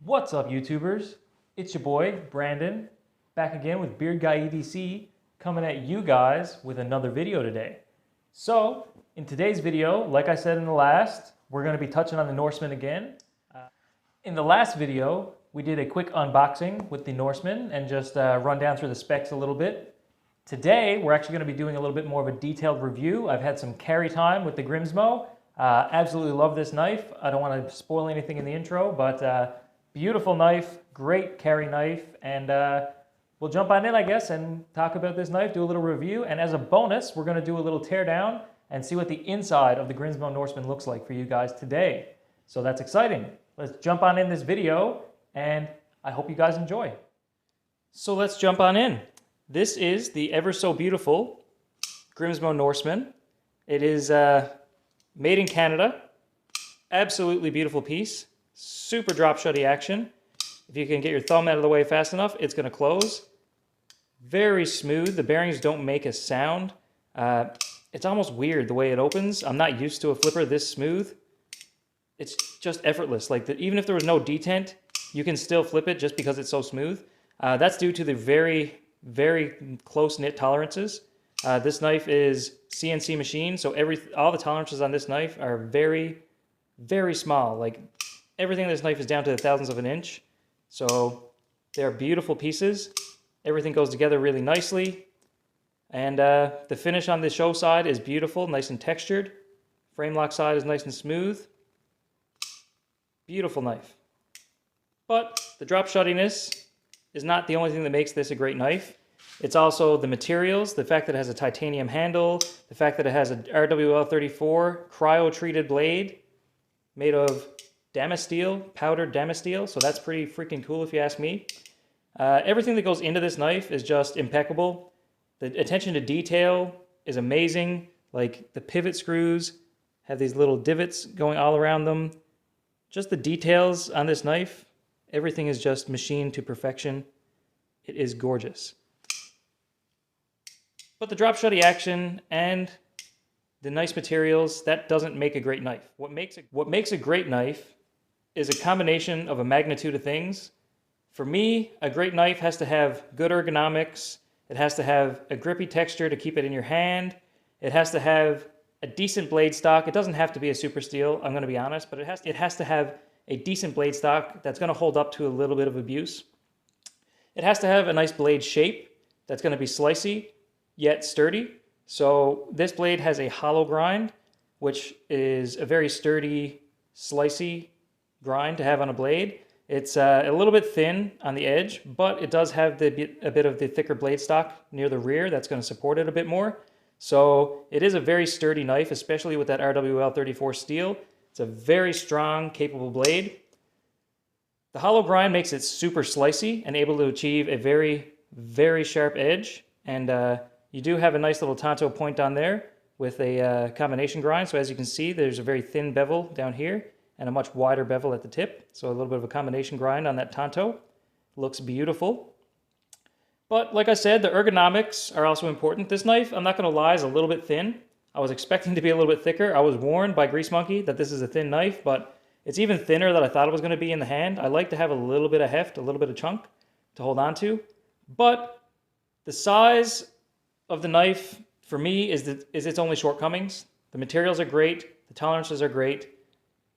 What's up, YouTubers? It's your boy, Brandon, back again with Beard Guy EDC, coming at you guys with another video today. So, in today's video, like I said in the last, we're going to be touching on the Norseman again. In the last video, we did a quick unboxing with the Norseman and just run down through the specs a little bit. Today, we're actually going to be doing a little bit more of a detailed review. I've had some carry time with the Grimsmo. Absolutely love this knife. I don't want to spoil anything in the intro, but beautiful knife, great carry knife, and we'll jump on in, I guess, and talk about this knife, do a little review, and as a bonus, we're going to do a little tear down and see what the inside of the Grimsmo Norseman looks like for you guys today. So that's exciting. Let's jump on in this video, and I hope you guys enjoy. So let's jump on in. This is the ever so beautiful Grimsmo Norseman. It is made in Canada. Absolutely beautiful piece. Super drop shutty action. If you can get your thumb out of the way fast enough, it's going to close. Very smooth. The bearings don't make a sound. It's almost weird the way it opens. I'm not used to a flipper this smooth. It's just effortless. Like even if there was no detent, you can still flip it just because it's so smooth. That's due to the very close-knit tolerances. This knife is CNC machine, so all the tolerances on this knife are very small. Like everything in this knife is down to the thousandths of an inch. So they're beautiful pieces. Everything goes together really nicely. And the finish on the show side is beautiful, nice and textured. Frame lock side is nice and smooth. Beautiful knife. But the drop shuttiness is not the only thing that makes this a great knife. It's also the materials, the fact that it has a titanium handle, the fact that it has a RWL34 cryo-treated blade made of damasteel, powdered damasteel, so that's pretty freaking cool if you ask me. Everything that goes into this knife is just impeccable. The attention to detail is amazing. Like the pivot screws have these little divots going all around them. Just the details on this knife, everything is just machined to perfection. It is gorgeous. But the drop shutty action and the nice materials, that doesn't make a great knife. What makes a great knife is a combination of a magnitude of things. For me, a great knife has to have good ergonomics. It has to have a grippy texture to keep it in your hand. It has to have a decent blade stock. It doesn't have to be a super steel, I'm going to be honest, but it has to have a decent blade stock that's going to hold up to a little bit of abuse. It has to have a nice blade shape that's going to be slicey yet sturdy. So this blade has a hollow grind, which is a very sturdy, slicey grind to have on a blade. It's a little bit thin on the edge, but it does have a bit of the thicker blade stock near the rear that's going to support it a bit more. So it is a very sturdy knife, especially with that RWL34 steel. It's a very strong, capable blade. The hollow grind makes it super slicey and able to achieve a very sharp edge. And you do have a nice little tanto point on there with a combination grind. So as you can see, there's a very thin bevel down here and a much wider bevel at the tip. So a little bit of a combination grind on that tanto. Looks beautiful. But like I said, the ergonomics are also important. This knife, I'm not going to lie, is a little bit thin. I was expecting to be a little bit thicker. I was warned by Grease Monkey that this is a thin knife, but it's even thinner than I thought it was going to be in the hand. I like to have a little bit of heft, a little bit of chunk to hold on to. But the size of the knife, for me, is its only shortcomings. The materials are great. The tolerances are great.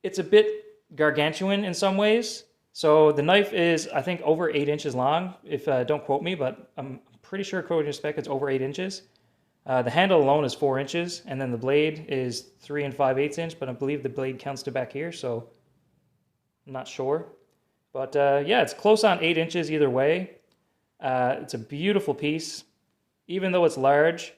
It's a bit gargantuan in some ways. So the knife is, I think, over 8 inches long. If don't quote me, but I'm pretty sure according to spec it's over 8 inches. The handle alone is 4 inches, and then the blade is 3 5/8 inch, but I believe the blade counts to back here, so I'm not sure. But yeah, it's close on 8 inches either way. It's a beautiful piece, even though it's large.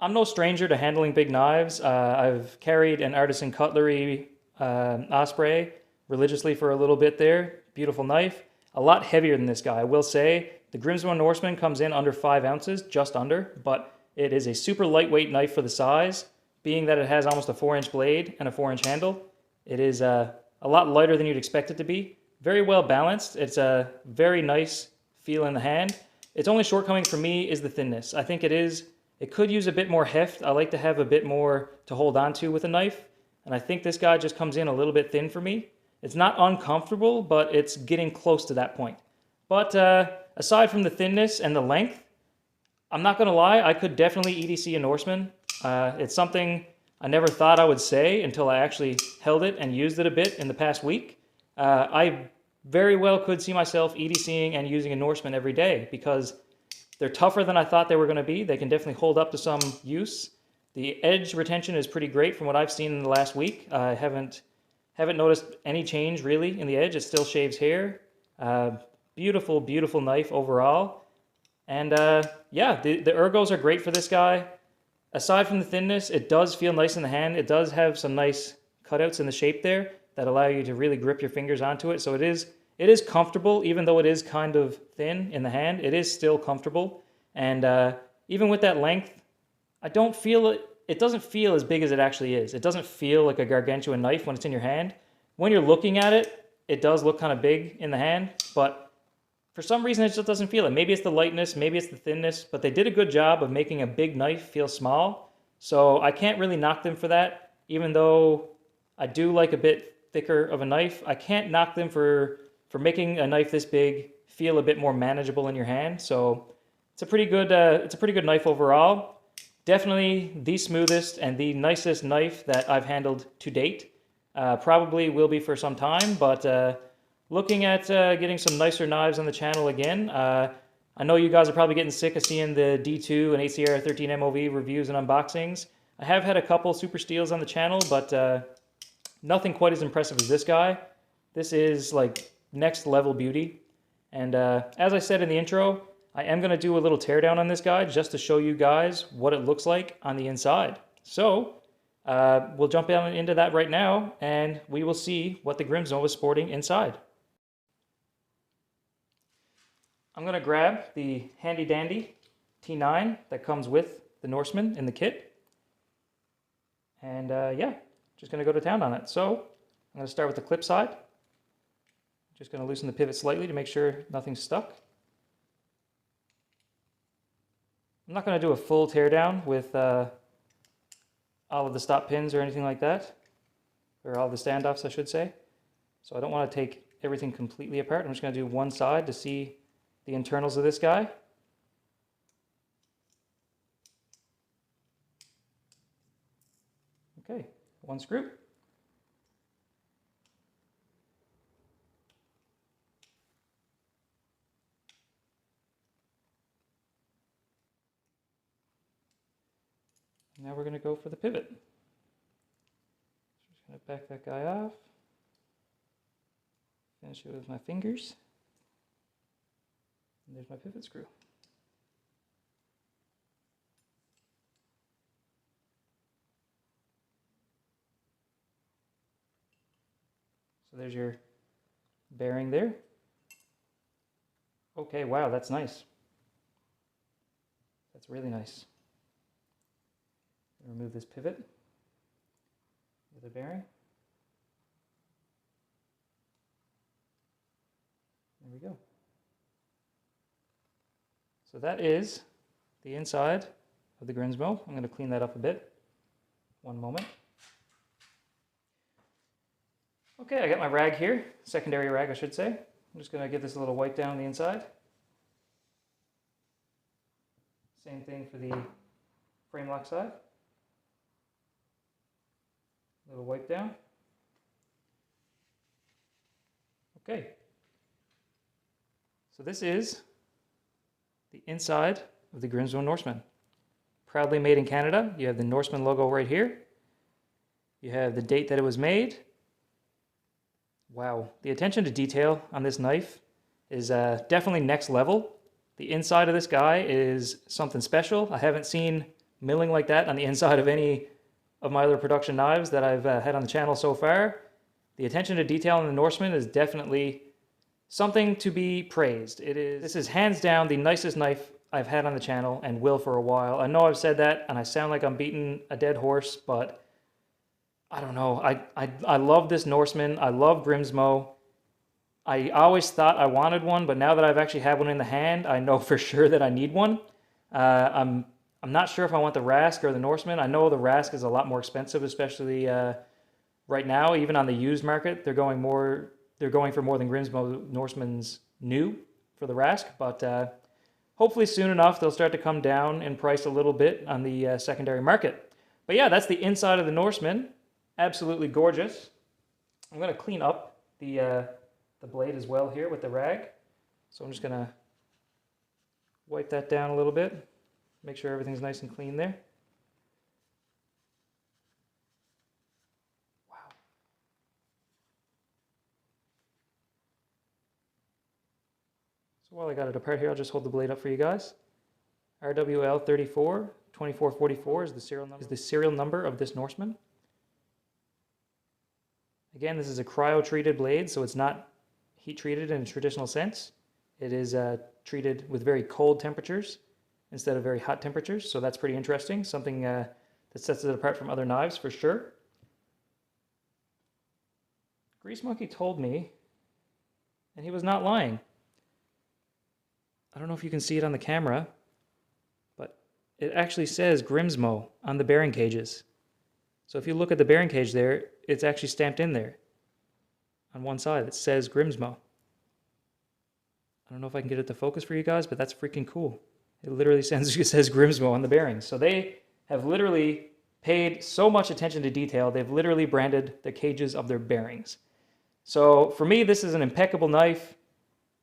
I'm no stranger to handling big knives. I've carried an artisan cutlery Osprey religiously for a little bit there. Beautiful knife. A lot heavier than this guy, I will say. The Grimsmo Norseman comes in under 5 ounces, just under, but it is a super lightweight knife for the size, being that it has almost a 4-inch blade and a 4-inch handle. It is a lot lighter than you'd expect it to be. Very well balanced. It's a very nice feel in the hand. Its only shortcoming for me is the thinness. I think it could use a bit more heft. I like to have a bit more to hold on to with a knife, and I think this guy just comes in a little bit thin for me. It's not uncomfortable, but it's getting close to that point. But aside from the thinness and the length, I'm not going to lie, I could definitely EDC a Norseman. It's something I never thought I would say until I actually held it and used it a bit in the past week. I very well could see myself EDCing and using a Norseman every day because they're tougher than I thought they were going to be. They can definitely hold up to some use. The edge retention is pretty great from what I've seen in the last week. I haven't noticed any change really in the edge. It still shaves hair. Beautiful, beautiful knife overall. And yeah, the ergos are great for this guy. Aside from the thinness, it does feel nice in the hand. It does have some nice cutouts in the shape there that allow you to really grip your fingers onto it. So it is comfortable, even though it is kind of thin in the hand. It is still comfortable. And even with that length, I don't feel it. It doesn't feel as big as it actually is. It doesn't feel like a gargantuan knife when it's in your hand. When you're looking at it, it does look kind of big in the hand, but for some reason, it just doesn't feel it. Maybe it's the lightness, maybe it's the thinness, but they did a good job of making a big knife feel small. So I can't really knock them for that, even though I do like a bit thicker of a knife. I can't knock them for making a knife this big feel a bit more manageable in your hand. So it's a pretty good knife overall. Definitely the smoothest and the nicest knife that I've handled to date. Probably will be for some time, but looking at getting some nicer knives on the channel again. I know you guys are probably getting sick of seeing the D2 and ACR 13 MOV reviews and unboxings. I have had a couple super steels on the channel, but nothing quite as impressive as this guy. This is like next level beauty. And as I said in the intro, I am going to do a little teardown on this guy just to show you guys what it looks like on the inside. So we'll jump into that right now, and we will see what the Grimsmo is sporting inside. I'm going to grab the handy dandy T9 that comes with the Norseman in the kit. And yeah, just going to go to town on it. So I'm going to start with the clip side. Just going to loosen the pivot slightly to make sure nothing's stuck. I'm not going to do a full teardown with all of the stop pins or anything like that. Or all the standoffs, I should say. So I don't want to take everything completely apart. I'm just going to do one side to see the internals of this guy. Okay, one screw. Now we're going to go for the pivot. Just going to back that guy off. Finish it with my fingers. And there's my pivot screw. So there's your bearing there. Okay, wow, that's nice. That's really nice. Remove this pivot with the bearing. There we go. So that is the inside of the Grimsmo. I'm going to clean that up a bit. One moment. Okay, I got my rag here, secondary rag I should say. I'm just going to get this a little wipe down the inside. Same thing for the frame lock side. Little wipe down. Okay. So this is the inside of the Grimsmo Norseman. Proudly made in Canada. You have the Norseman logo right here. You have the date that it was made. Wow. The attention to detail on this knife is definitely next level. The inside of this guy is something special. I haven't seen milling like that on the inside of any of my other production knives that I've had on the channel so far. The attention to detail in the Norseman is definitely something to be praised. This is hands down the nicest knife I've had on the channel and will for a while. I know I've said that and I sound like I'm beating a dead horse, but I don't know. I love this Norseman. I love Grimsmo. I always thought I wanted one, but now that I've actually had one in the hand, I know for sure that I need one. I'm not sure if I want the Rask or the Norseman. I know the Rask is a lot more expensive, especially right now, even on the used market, they're going for more than Grimsmo Norseman's new for the Rask, but hopefully soon enough they'll start to come down in price a little bit on the secondary market. But yeah, that's the inside of the Norseman. Absolutely gorgeous. I'm going to clean up the blade as well here with the rag. So I'm just going to wipe that down a little bit. Make sure everything's nice and clean there. Wow. So while I got it apart here, I'll just hold the blade up for you guys. RWL 34 2444 is the serial number of this Norseman. Again, this is a cryo-treated blade, so it's not heat-treated in a traditional sense. It is treated with very cold temperatures instead of very hot temperatures, so that's pretty interesting. Something that sets it apart from other knives for sure. Grease Monkey told me, and he was not lying. I don't know if you can see it on the camera, but it actually says Grimsmo on the bearing cages. So if you look at the bearing cage there, it's actually stamped in there. On one side, it says Grimsmo. I don't know if I can get it to focus for you guys, but that's freaking cool. It literally says Grimsmo on the bearings. So they have literally paid so much attention to detail, they've literally branded the cages of their bearings. So for me, this is an impeccable knife.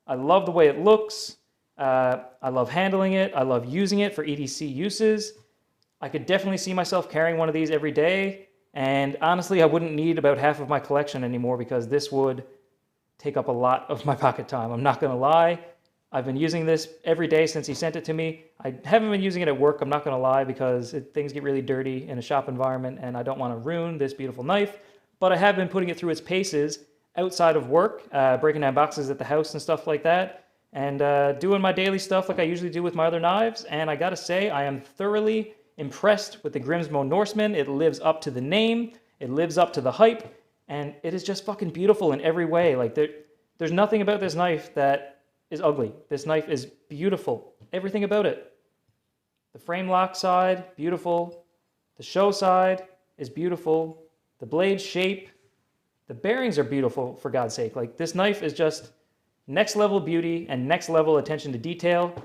I love the way it looks. I love handling it. I love using it for EDC uses. I could definitely see myself carrying one of these every day. And honestly, I wouldn't need about half of my collection anymore because this would take up a lot of my pocket time. I'm not going to lie. I've been using this every day since he sent it to me. I haven't been using it at work, I'm not going to lie, because things get really dirty in a shop environment and I don't want to ruin this beautiful knife. But I have been putting it through its paces outside of work, breaking down boxes at the house and stuff like that, and doing my daily stuff like I usually do with my other knives. And I gotta say, I am thoroughly impressed with the Grimsmo Norseman. It lives up to the name, it lives up to the hype, and it is just fucking beautiful in every way. Like there's nothing about this knife that is ugly. This knife is beautiful. Everything about it. The frame lock side, beautiful. The show side is beautiful. The blade shape, the bearings are beautiful, for God's sake. Like, this knife is just next level beauty and next level attention to detail.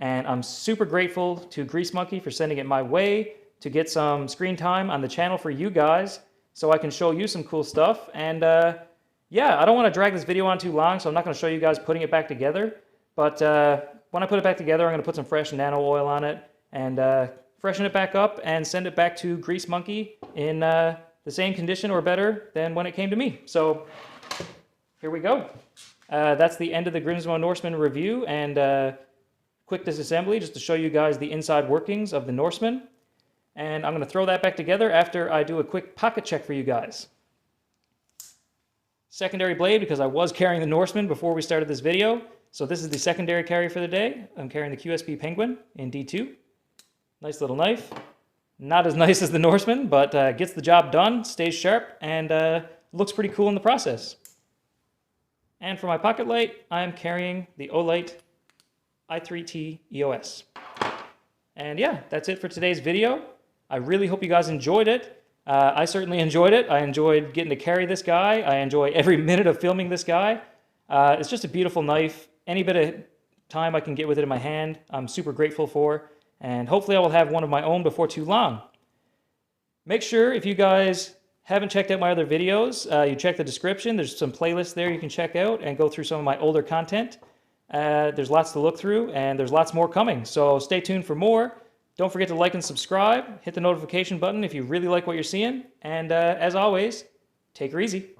And I'm super grateful to Grease Monkey for sending it my way to get some screen time on the channel for you guys so I can show you some cool stuff. And yeah, I don't want to drag this video on too long, so I'm not going to show you guys putting it back together. But when I put it back together, I'm going to put some fresh nano oil on it and freshen it back up and send it back to Grease Monkey in the same condition or better than when it came to me. So here we go. That's the end of the Grimsmo Norseman review and quick disassembly just to show you guys the inside workings of the Norseman. And I'm going to throw that back together after I do a quick pocket check for you guys. Secondary blade, because I was carrying the Norseman before we started this video. So this is the secondary carry for the day. I'm carrying the QSP Penguin in D2. Nice little knife. Not as nice as the Norseman, but gets the job done, stays sharp, and looks pretty cool in the process. And for my pocket light, I'm carrying the Olight i3T EOS. And yeah, that's it for today's video. I really hope you guys enjoyed it. I certainly enjoyed it. I enjoyed getting to carry this guy. I enjoy every minute of filming this guy. It's just a beautiful knife. Any bit of time I can get with it in my hand, I'm super grateful for. And hopefully I will have one of my own before too long. Make sure, if you guys haven't checked out my other videos, you check the description. There's some playlists there you can check out and go through some of my older content. There's lots to look through, and there's lots more coming. So stay tuned for more. Don't forget to like and subscribe. Hit the notification button if you really like what you're seeing. And as always, take her easy.